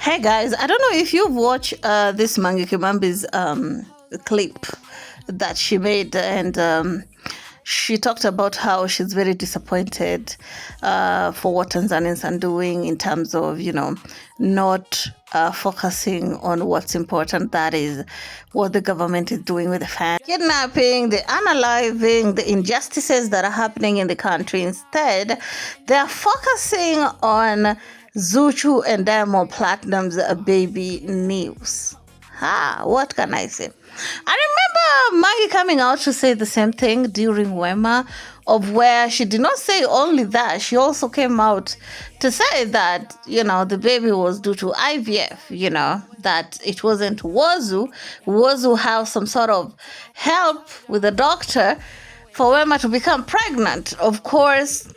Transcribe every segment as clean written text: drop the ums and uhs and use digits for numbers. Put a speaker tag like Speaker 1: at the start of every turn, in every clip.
Speaker 1: Hey guys, I don't know if you've watched this Mangi Kimambi's clip that she made, and she talked about how she's very disappointed for what Tanzanians are doing in terms of, not focusing on what's important. That is what the government is doing with the fans. Kidnapping, the unaliving, the injustices that are happening in the country. Instead, they're focusing on ZUCHU and Diamond Platinum's baby news. What can I say? I remember Mangi coming out to say the same thing during Wema, of where she did not say only that, she also came out to say that, the baby was due to IVF, that it wasn't Wozu. Wozu have some sort of help with the doctor for Wema to become pregnant. Of course,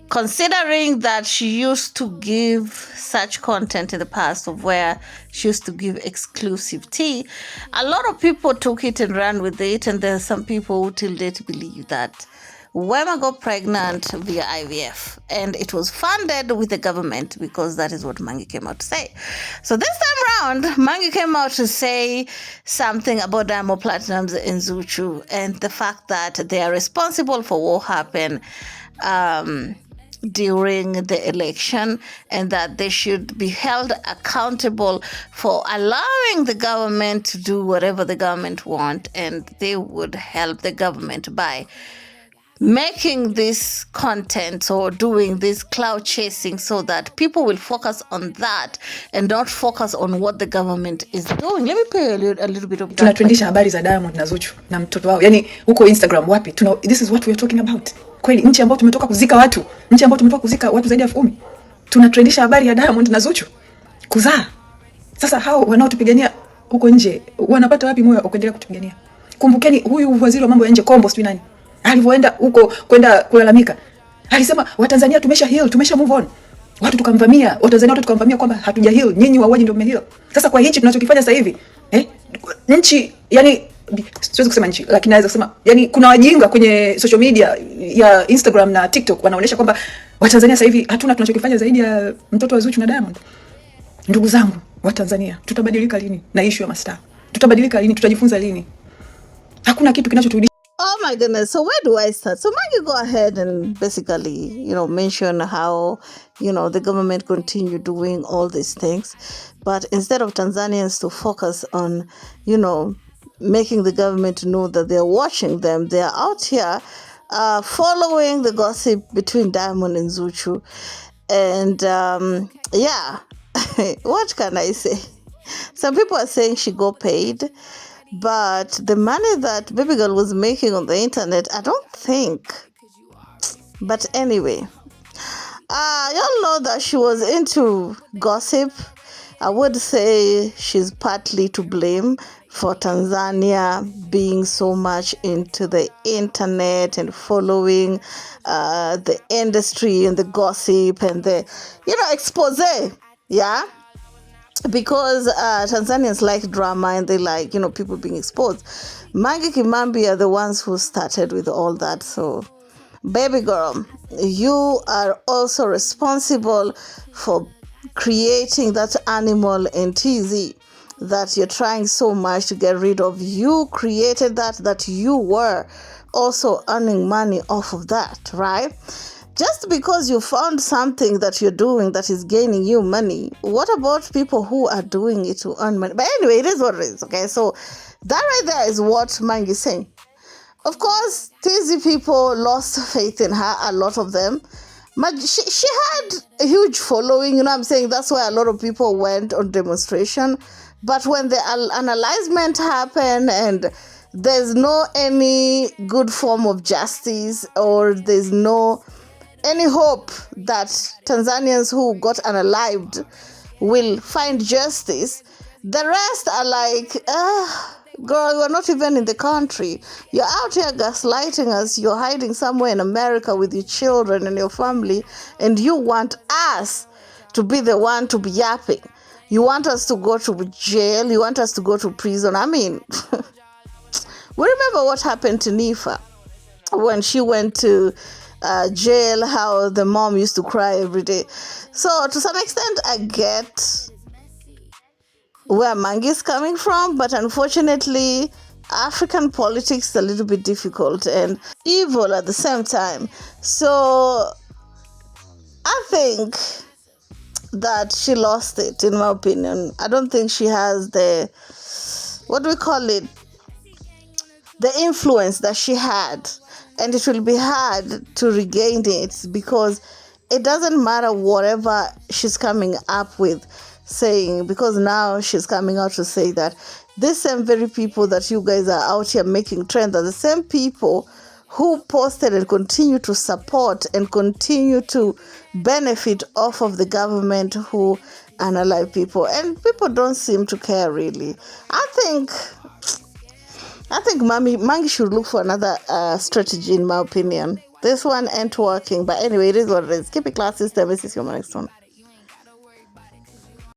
Speaker 1: considering that she used to give such content in the past of where she used to give exclusive tea, a lot of people took it and ran with it, and there are some people who till date believe that Wema got pregnant via IVF, and it was funded with the government, because that is what Mangi came out to say. So this time around, Mangi came out to say something about Diamond Platinum's and ZUCHU, and the fact that they are responsible for what happened during the election, and that they should be held accountable for allowing the government to do whatever the government want, and they would help the government by making this content or doing this cloud chasing so that people will focus on that and not focus on what the government is doing. Let me play a little bit of that.
Speaker 2: Tunatrendisha habari za Diamond na ZUCHU na mtoto wao. Yani huko Instagram wapi? This is what we are talking about. Kweli nchi ambayo tumetoka kuzika watu, nchi ambayo tumetoka kuzika watu zaidi ya 10,000. Tunatrendisha habari ya Diamond na ZUCHU kuzaa. Sasa hao wanaotupigania huko nje wanapata wapi moyo wa kuendelea kutupigania? Kumbukeni huyu waziri wa mambo ya nje Kombo sio nani? Alivyoenda huko kwenda kulalamika, alisema Watanzania tumesha heal, tumesha move on. Watu tukamvamia, Watanzania watu tukamvamia kwamba hatuja heal, nyinyi wauaji ndio mmeheal. Sasa kwa hichi tunachokifanya sasa hivi, nchi, yani siwezi kusema nchi, lakini naweza kusema yani kuna wajinga kwenye social media ya Instagram na TikTok wanaonyesha kwamba Watanzania sasa hivi hatuna tunachokifanya zaidi ya mtoto wa ZUCHU na Diamond. Ndugu zangu Watanzania, tutabadilika lini na issue ya mastaa? Tutabadilika lini? Tutajifunza lini? Hakuna kitu kinachoturudisha.
Speaker 1: Oh my goodness. So where do I start? So Mangi, go ahead and basically, mention how, the government continue doing all these things. But instead of Tanzanians to focus on, making the government know that they're watching them, they're out here following the gossip between Diamond and ZUCHU. And what can I say? Some people are saying she got paid. But the money that baby girl was making on the internet, I don't think. But anyway, y'all know that she was into gossip. I would say she's partly to blame for Tanzania being so much into the internet and following the industry and the gossip and the, expose. Yeah. Because Tanzanians like drama and they like, people being exposed. Mangi Kimambi are the ones who started with all that. So, baby girl, you are also responsible for creating that animal in TZ that you're trying so much to get rid of. You created that you were also earning money off of that, right? Just because you found something that you're doing that is gaining you money, what about people who are doing it to earn money? But anyway, it is what it is, okay? So that right there is what Mangi is saying. Of course, TZ people lost faith in her, a lot of them. But she had a huge following, you know what I'm saying? That's why a lot of people went on demonstration. But when the analyzement happened and there's no any good form of justice, or there's no any hope that Tanzanians who got unalived will find justice, the rest are like, girl, you're not even in the country. You're out here gaslighting us. You're hiding somewhere in America with your children and your family, and you want us to be the one to be yapping. You want us to go to jail. You want us to go to prison. I mean, we remember what happened to Nifa when she went to jail, how the mom used to cry every day. So to some extent, I get where Mangi is coming from, but unfortunately, African politics is a little bit difficult and evil at the same time. So I think that she lost it, in my opinion. I don't think she has the, what do we call it, the influence that she had. And it will be hard to regain it, because it doesn't matter whatever she's coming up with saying, because now she's coming out to say that these same very people that you guys are out here making trends are the same people who posted and continue to support and continue to benefit off of the government who unalive people. And people don't seem to care, really. I think Mangi should look for another strategy, in my opinion. This one ain't working. But anyway, it is what it is. Keep it classy. Stay. See you on the next one.